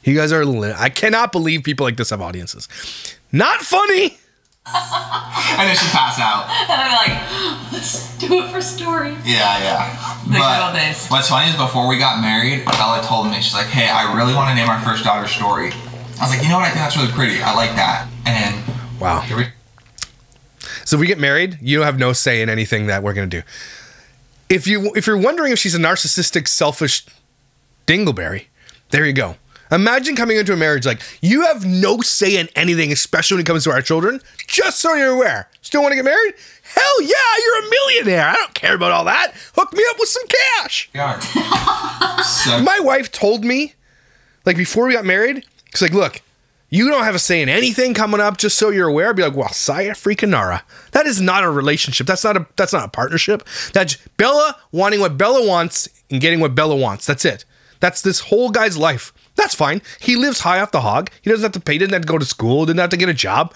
You guys are I cannot believe people like this have audiences. Not funny. And then she passed out. And I'm like, let's do it for Story. Yeah. The good old days. What's funny is before we got married, Bella told me, she's like, hey, I really want to name our first daughter Story. I was like, you know what? I think that's really pretty. I like that. And wow. So if we get married, you have no say in anything that we're going to do. If you're wondering if she's a narcissistic, selfish dingleberry, there you go. Imagine coming into a marriage like, you have no say in anything, especially when it comes to our children, just so you're aware. Still want to get married? Hell yeah, you're a millionaire. I don't care about all that. Hook me up with some cash. My wife told me, like before we got married, she's like, look, you don't have a say in anything coming up, just so you're aware. I'd be like, well, saya freaking Nara. That is not a relationship. That's not a partnership. That's Bella wanting what Bella wants and getting what Bella wants. That's it. That's this whole guy's life. That's fine. He lives high off the hog. He doesn't have to pay, didn't have to go to school, didn't have to get a job.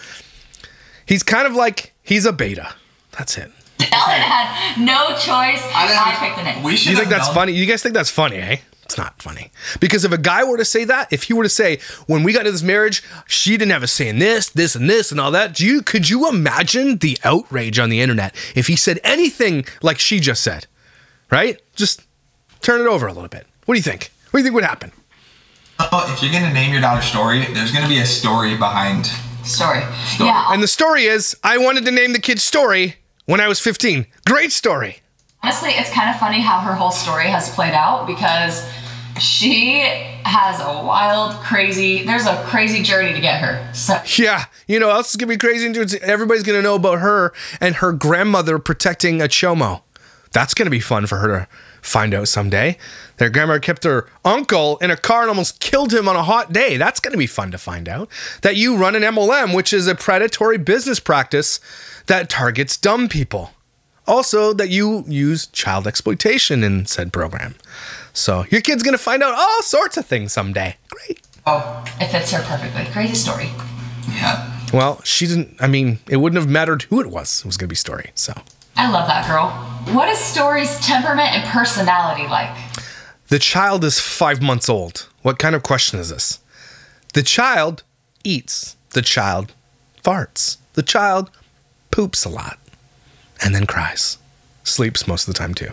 He's kind of like, he's a beta. That's it. Dallin had no choice. I picked the name. You think that's funny? You guys think that's funny, eh? It's not funny. Because if a guy were to say that, if he were to say, when we got into this marriage, she didn't have a say in this, this, and this, and all that, could you imagine the outrage on the internet if he said anything like she just said? Right? Just turn it over a little bit. What do you think? What do you think would happen? If you're going to name your daughter Story, there's going to be a story behind Story. Yeah. And the story is, I wanted to name the kid Story when I was 15. Great story. Honestly, it's kind of funny how her whole story has played out because she has a wild, crazy, there's a crazy journey to get her. So yeah. You know what else is going to be crazy? Everybody's going to know about her and her grandmother protecting a chomo. That's going to be fun for her to find out someday. Their grandma kept her uncle in a car and almost killed him on a hot day. That's going to be fun to find out. That you run an MLM, which is a predatory business practice that targets dumb people. Also, that you use child exploitation in said program. So your kid's going to find out all sorts of things someday. Great. Oh, it fits her perfectly. Crazy story. Yeah. Well, she didn't, I mean, it wouldn't have mattered who it was. It was going to be Story, so. I love that girl. What is Story's temperament and personality like? The child is 5 months old. What kind of question is this? The child eats. The child farts. The child poops a lot and then cries. Sleeps most of the time too.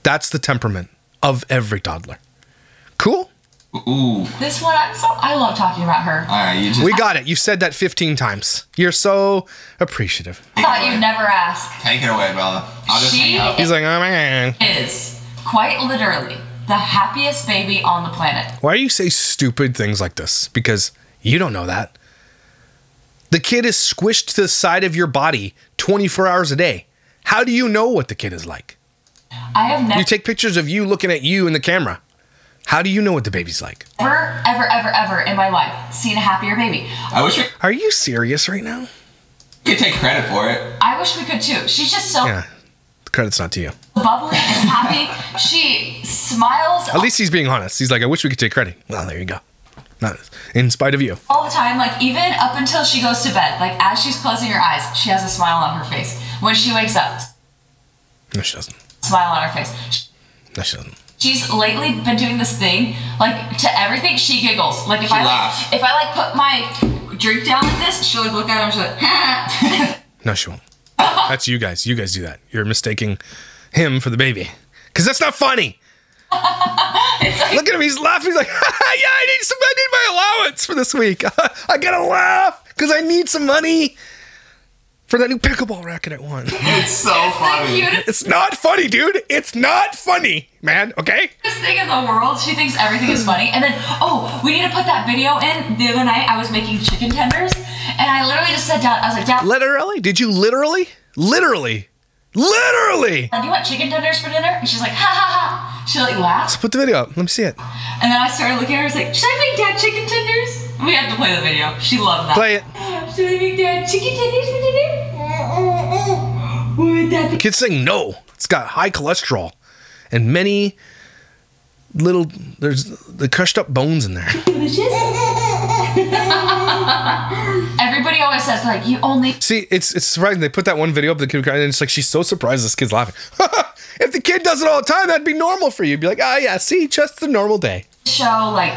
That's the temperament of every toddler. Cool? Ooh. This one, I love talking about her. All right, we got it. You said that 15 times. You're so appreciative. I thought you'd never ask. Take it away, Bella. I'll just hang out. He's like, oh man. Is quite literally the happiest baby on the planet. Why do you say stupid things like this? Because you don't know that. The kid is squished to the side of your body 24 hours a day. How do you know what the kid is like? I have never. You take pictures of you looking at you in the camera. How do you know what the baby's like? Ever in my life seen a happier baby. I wish we Are you serious right now? could take credit for it. I wish we could too. She's just so Yeah. The credit's not to you. bubbly and happy. She smiles. At least he's being honest. He's like, I wish we could take credit. Well, there you go. Not in spite of you. All the time, like even up until she goes to bed, like as she's closing her eyes, she has a smile on her face. When she wakes up, No, she doesn't. smile on her face. No, she doesn't. She's lately been doing this thing, like to everything she giggles. Like if I put my drink down like this, she'll like look at him and she'll like, No, she won't. That's you guys. You guys do that. You're mistaking him for the baby. Because that's not funny. like, Look at him. He's laughing. He's like, yeah, I need my allowance for this week. I gotta laugh because I need some money for that new pickleball racket I want. It's so funny. the cutest It's not funny, dude. It's not funny, man. Okay? thing in the world. She thinks everything is funny. And then, oh, we need to put that video in. The other night, I was making chicken tenders, and I literally just sat down. I was like, Dad, Literally? Did you literally? Literally? do you want chicken tenders for dinner? And she's like, ha ha ha. She like laughs. Put the video up. Let me see it. And then I started looking at her. I was like, should I make Dad chicken tenders? We have to play the video. She loved that. Play it. Should I make Dad chicken tenders for dinner? Would that be Kids saying no. It's got high cholesterol and many little, there's the crushed up bones in there. delicious? Everybody always says like, you only See, it's surprising. They put that one video up, the kid crying, and it's like she's so surprised this kid's laughing. If the kid does it all the time, that'd be normal for you. You'd be like, ah, yeah, see, just a normal day. show like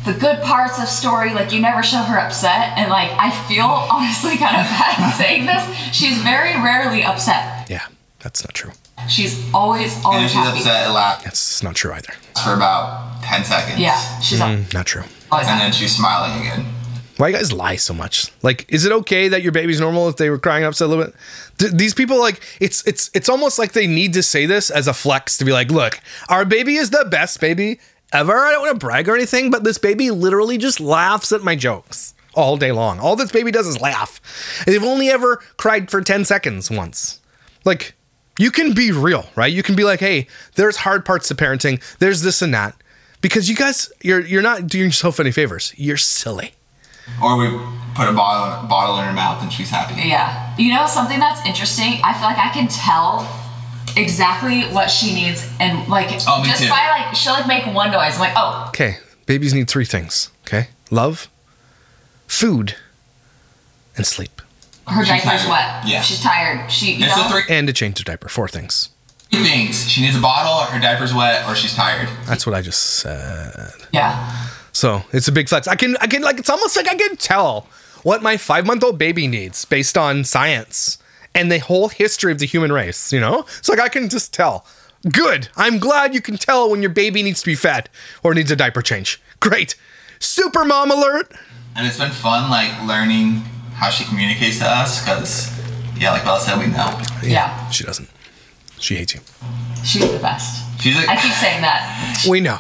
the good parts of story. Like you never show her upset. And like, I feel honestly kind of bad saying this. She's very rarely upset. Yeah, that's not true. She's always And if she's happy. upset, it lasts That's not true either. for about 10 seconds. Yeah, she's Not true. always And happy. then she's smiling again. Why you guys lie so much? Like, is it okay that your baby's normal if they were crying upset a little bit? These people, like, it's almost like they need to say this as a flex to be like, look, our baby is the best baby ever. I don't want to brag or anything, but this baby literally just laughs at my jokes all day long. All this baby does is laugh. And they've only ever cried for 10 seconds once. Like, you can be real, right? You can be like, hey, there's hard parts to parenting. There's this and that. Because you guys, you're not doing yourself any favors. You're silly. Or we put a bottle in her mouth and she's happy. Yeah. You know, something that's interesting, I feel like I can tell exactly what she needs. And like, Oh, me just too. by like, she'll like make one noise. I'm like, oh, Okay, babies need 3 things, okay? Love, food, and sleep. her She's diaper's tired. wet. Yeah. She's tired. She, you It's the know, three And to change their diaper. 4 things. things. She needs a bottle, her diaper's wet, or she's tired. That's what I just said. yeah. So it's a big flex. I can like, it's almost like I can tell what my 5-month-old baby needs based on science and the whole history of the human race, you know? It's like I can just tell. Good. I'm glad you can tell when your baby needs to be fed or needs a diaper change. Great. Super mom alert. And it's been fun, like, learning how she communicates to us, because, yeah, like Bella said, we know. Yeah. She doesn't. She hates you. She's the best. She's like, I keep saying that. We know.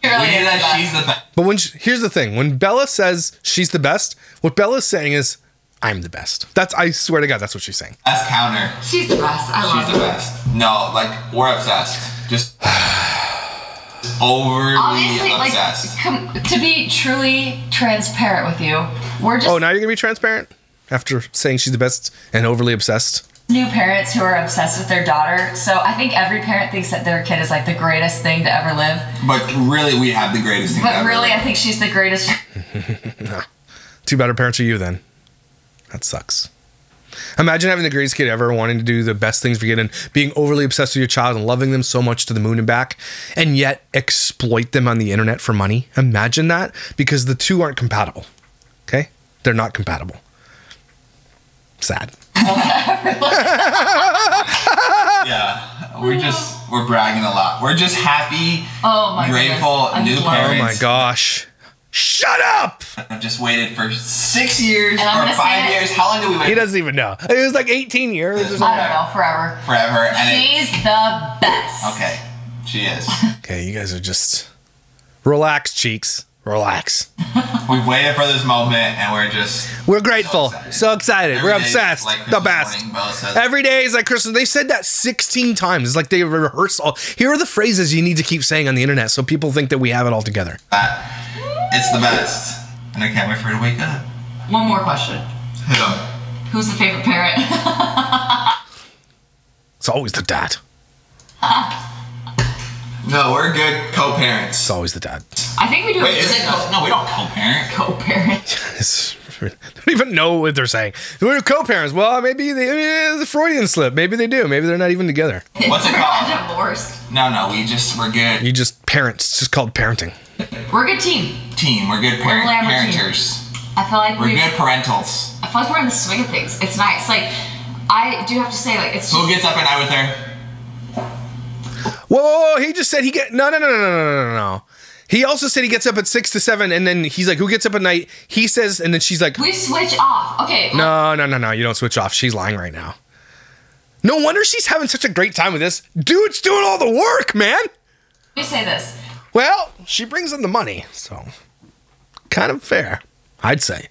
She we really knew is the that best. she's the best. But here's the thing. When Bella says she's the best, what Bella's saying is, I'm the best. I swear to God, that's what she's saying. That's counter. She's the best. I love She's the her. best. No, like, we're obsessed. Just overly Obviously, obsessed. like, to be truly transparent with you, we're just Oh, now you're going to be transparent? After saying she's the best and overly obsessed? new parents who are obsessed with their daughter. So I think every parent thinks that their kid is like the greatest thing to ever live. But really, we have the greatest thing But ever. really, I think she's the greatest. Too bad her parents are you then. That sucks. Imagine having the greatest kid ever, wanting to do the best things for your kid and being overly obsessed with your child and loving them so much to the moon and back, and yet exploit them on the internet for money. Imagine that, because the two aren't compatible. Okay? They're not compatible. Sad. Yeah, we're bragging a lot. We're just happy, Oh my grateful, goodness. I new just love it. Oh parents. my gosh. Shut up! I've just waited for 6 years And I'm or gonna 5 say it. years. How long did we wait? He doesn't even know. It was like 18 years or something. I don't know, forever. Forever. And She's the best. okay, she is. Okay, you guys are just... Relax, cheeks. Relax. We've waited for this moment, and we're just We're grateful. So excited. Every We're day, obsessed. like The Christmas best. morning, Bella says. Every day is like Christmas. They said that 16 times. It's like they rehearse all. Here are the phrases you need to keep saying on the internet so people think that we have it all together. It's the best, and I can't wait for her to wake up. One more question. Who? Who's the favorite parent? It's always the dad. No, we're good co-parents. It's always the dad. I think we do. Wait, is it no, we don't co-parent. Co-parent. They don't even know what they're saying. We're co-parents. Well, maybe it's a Freudian slip. Maybe they do. Maybe they're not even together. What's it We're called? not divorced. No, we're good. You just parents. It's just called parenting. We're a good team. We're good parenters. I feel like We're good parentals. I feel like we're in the swing of things. It's nice. Like, I do have to say, like, it's just... Who gets up at night with her? Whoa, he just said he get no. He also said he gets up at 6 to 7, and then he's like, who gets up at night? He says, and then she's like, We switch off. Okay. no, you don't switch off. She's lying right now. No wonder she's having such a great time with this. Dude's doing all the work, man. Let me say this. Well, she brings in the money, so kind of fair, I'd say.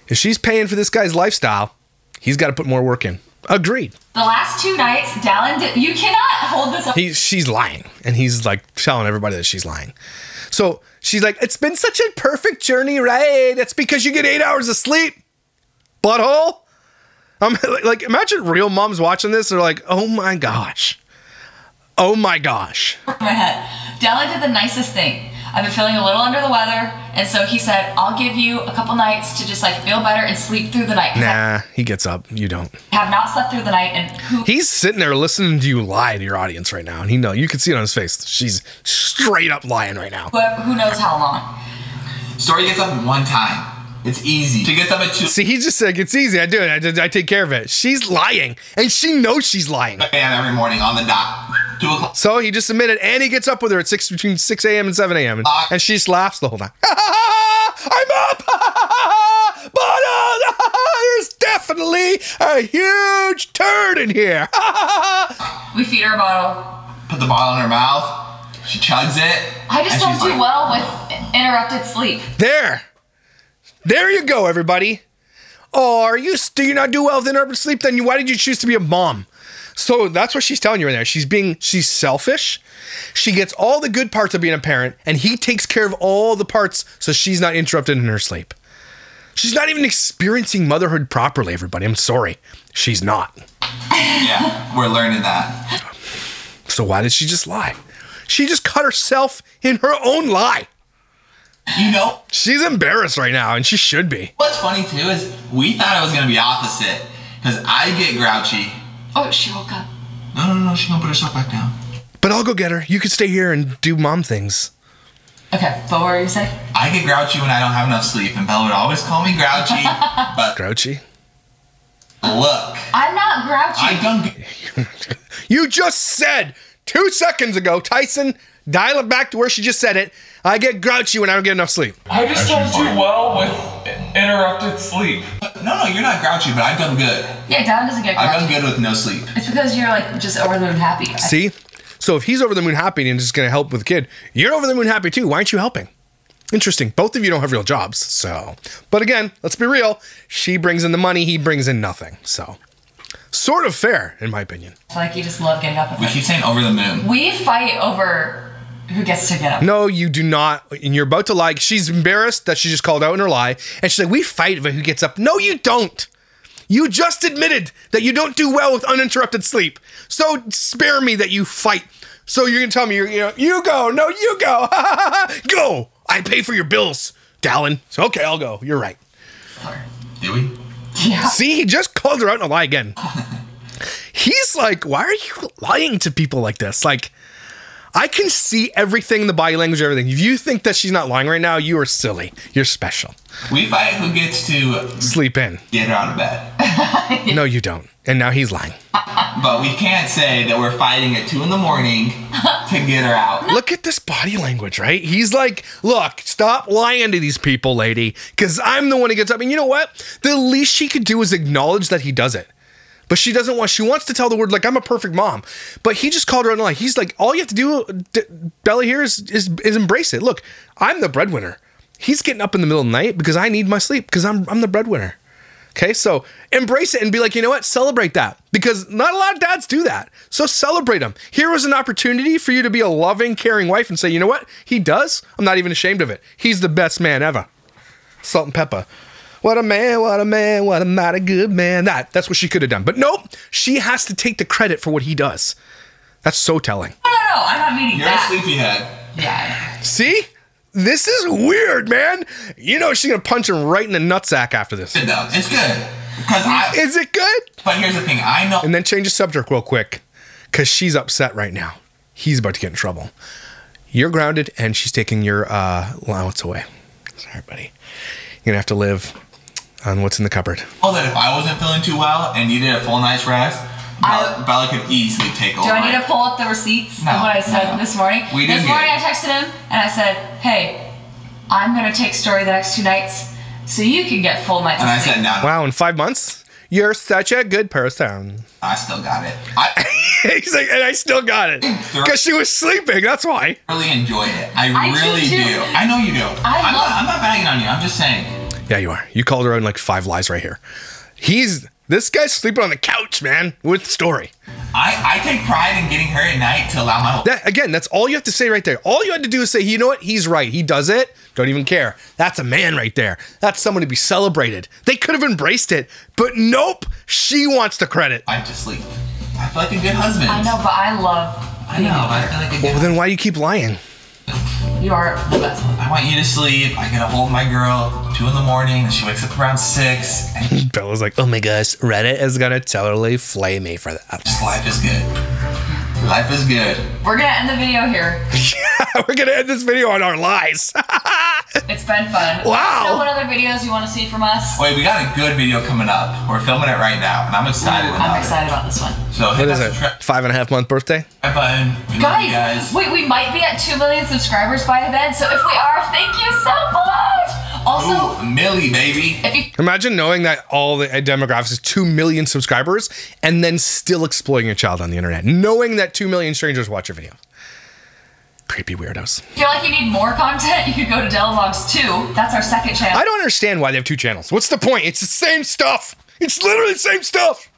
If she's paying for this guy's lifestyle, he's got to put more work in. Agreed. The last 2 nights, Dallin, you cannot hold this up. She's lying, and he's like telling everybody that she's lying. So she's like, it's been such a perfect journey, right? That's because you get 8 hours of sleep, butthole. Like, imagine real moms watching this. They're like, oh my gosh. Oh my gosh. My head. Dallin did the nicest thing. I've been feeling a little under the weather, and so he said, I'll give you a couple nights to just like feel better and sleep through the night. Nah, he gets up. You don't. I have not slept through the night, and He's sitting there listening to you lie to your audience right now, and you can see it on his face. She's straight up lying right now. who knows how long. Story gets up one time. It's easy. She gets up at 2 See, he's just saying, it's easy. I do it. I take care of it. She's lying, and she knows she's lying. a.m. every morning on the dot. 2 o'clock. So he just admitted, and he gets up with her at between 6 a.m. and 7 a.m. And she just laughs the whole time. I'm up! But there's definitely a huge turd in here. We feed her a bottle. Put the bottle in her mouth. She chugs it. I just and don't she's do like, well with interrupted sleep. There you go, everybody. Oh, do you not do well with interrupted sleep? Then why did you choose to be a mom? So that's what she's telling you right there. She's selfish. She gets all the good parts of being a parent, and he takes care of all the parts so she's not interrupted in her sleep. She's not even experiencing motherhood properly, everybody. I'm sorry. She's not. Yeah, we're learning that. So why did she just lie? She just cut herself in her own lie. You know, She's embarrassed right now, and she should be. what's funny too is we thought it was gonna be opposite because I get grouchy. Oh, she woke up. No, she's gonna put herself back down. But I'll go get her. You can stay here and do mom things. Okay, but what were you saying? I get grouchy when I don't have enough sleep, and Bella would always call me grouchy. But Grouchy? look, I'm not grouchy. I done. You just said 2 seconds ago, Tyson, dial it back to where she just said it. I get grouchy when I don't get enough sleep. I just don't do well with interrupted sleep. No, you're not grouchy, but I've done good. Yeah, Dallin doesn't get I've grouchy. done good with no sleep. It's because you're like just over the moon happy. See? So if he's over the moon happy and just going to help with the kid, you're over the moon happy too. Why aren't you helping? Interesting. Both of you don't have real jobs. So, but again, let's be real. She brings in the money. He brings in nothing. So sort of fair in my opinion. I feel like you just love getting up. We keep saying over the moon. We fight over who gets to get up. No, you do not. And you're about to lie. She's embarrassed that she just called out in her lie. And she's like, we fight over who gets up. No, you don't. You just admitted that you don't do well with uninterrupted sleep. So spare me that you fight. So you're going to tell me, you go. No, you go. Go. I pay for your bills, Dallin. So, okay, I'll go. You're right. Do we? Yeah. See, he just called her out in a lie again. He's like, why are you lying to people like this? Like, I can see everything, the body language, everything. If you think that she's not lying right now, you are silly. You're special. We fight who gets to Sleep in. get her out of bed. No, you don't. And now he's lying. But we can't say that we're fighting at 2 in the morning to get her out. Look at this body language, right? He's like, look, stop lying to these people, lady, because I'm the one who gets up. And you know what? The least she could do is acknowledge that he does it. But she doesn't want, she wants to tell the word, like, I'm a perfect mom. But he just called her on a lie. He's like, all you have to do, Bella here, is embrace it. Look, I'm the breadwinner. He's getting up in the middle of the night because I need my sleep because I'm the breadwinner. Okay, so embrace it and be like, you know what? Celebrate that, because not a lot of dads do that. So celebrate him. Here was an opportunity for you to be a loving, caring wife and say, you know what? He does. I'm not even ashamed of it. He's the best man ever. Salt and pepper. What a man, what a man, what a mighty good man. That's what she could have done. But nope, she has to take the credit for what he does. That's so telling. No. I'm not meeting You're that. a sleepyhead. Yeah. See? This is weird, man. You know she's gonna punch him right in the nutsack after this. Good though. It's good. Is it good? But here's the thing. I know. And then change the subject real quick, because she's upset right now. He's about to get in trouble. You're grounded, and she's taking your allowance away. Sorry, buddy. You're gonna have to live on what's in the cupboard. Oh, that if I wasn't feeling too well and needed a full night's rest, Bella could easily take over. Do I need to pull up the receipts of what I said this morning? This morning I texted him and I said, hey, I'm going to take Story the next 2 nights so you can get full nights of sleep. And I said, no. Wow, in 5 months? You're such a good person. I still got it. He's like, and I still got it. Because she was sleeping, that's why. I really enjoy it. I really do. I know you do. I'm not bagging on you. I'm just saying. Yeah, you are. You called her out in like 5 lies right here. This guy's sleeping on the couch, man, with Story. I take pride in getting her at night to allow my... Again, that's all you have to say right there. All you had to do is say, you know what? He's right. He does it. Don't even care. That's a man right there. That's someone to be celebrated. They could have embraced it, but nope. She wants the credit. I'm to sleep. I feel like a good husband. I know, but I know, but I feel like a good Well, then why do you keep lying? You are the best. I want you to sleep. I gotta hold my girl 2 in the morning, and she wakes up around 6. And Bella's like, oh my gosh, Reddit is gonna totally flay me for that. life is good. Life is good. We're gonna end the video here. Yeah, we're gonna end this video on our lies. It's been fun. Wow. Let us know what other videos you want to see from us. Wait, we got a good video coming up. We're filming it right now, and I'm excited about it. I'm excited about this one. So What is it? 5.5 month birthday? button. We love you Guys, we might be at 2 million subscribers by then, so if we are, thank you so much. Also, Ooh, Millie, baby. if you Imagine knowing that all the demographics is 2 million subscribers and then still exploiting a child on the internet. Knowing that 2 million strangers watch your video. Creepy weirdos. feel like you need more content, you could go to Dallin Vlogs 2. That's our second channel. I don't understand why they have 2 channels. What's the point? It's the same stuff. It's literally the same stuff.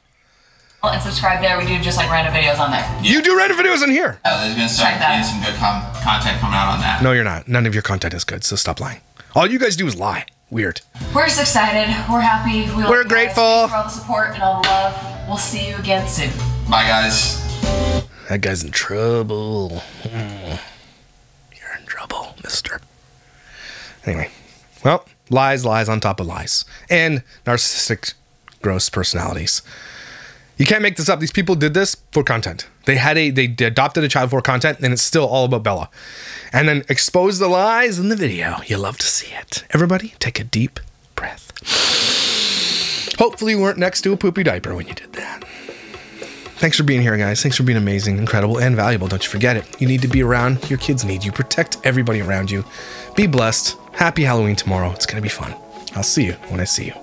And subscribe there. We do just like random videos on there. You do random videos in here. There's gonna start getting some good content coming out on that. No, you're not. None of your content is good, so stop lying. All you guys do is lie. Weird. We're just excited. We're happy. We're grateful. Thanks for all the support and all the love. We'll see you again soon. Bye, guys. That guy's in trouble. You're in trouble, mister. Anyway, well, lies on top of lies. And narcissistic, gross personalities. You can't make this up. These people did this for content. They adopted a child for content, and it's still all about Bella. And then expose the lies in the video. You love to see it. Everybody, take a deep breath. Hopefully you weren't next to a poopy diaper when you did that. Thanks for being here, guys. Thanks for being amazing, incredible, and valuable. Don't you forget it. You need to be around. Your kids need you. Protect everybody around you. Be blessed. Happy Halloween tomorrow. It's going to be fun. I'll see you when I see you.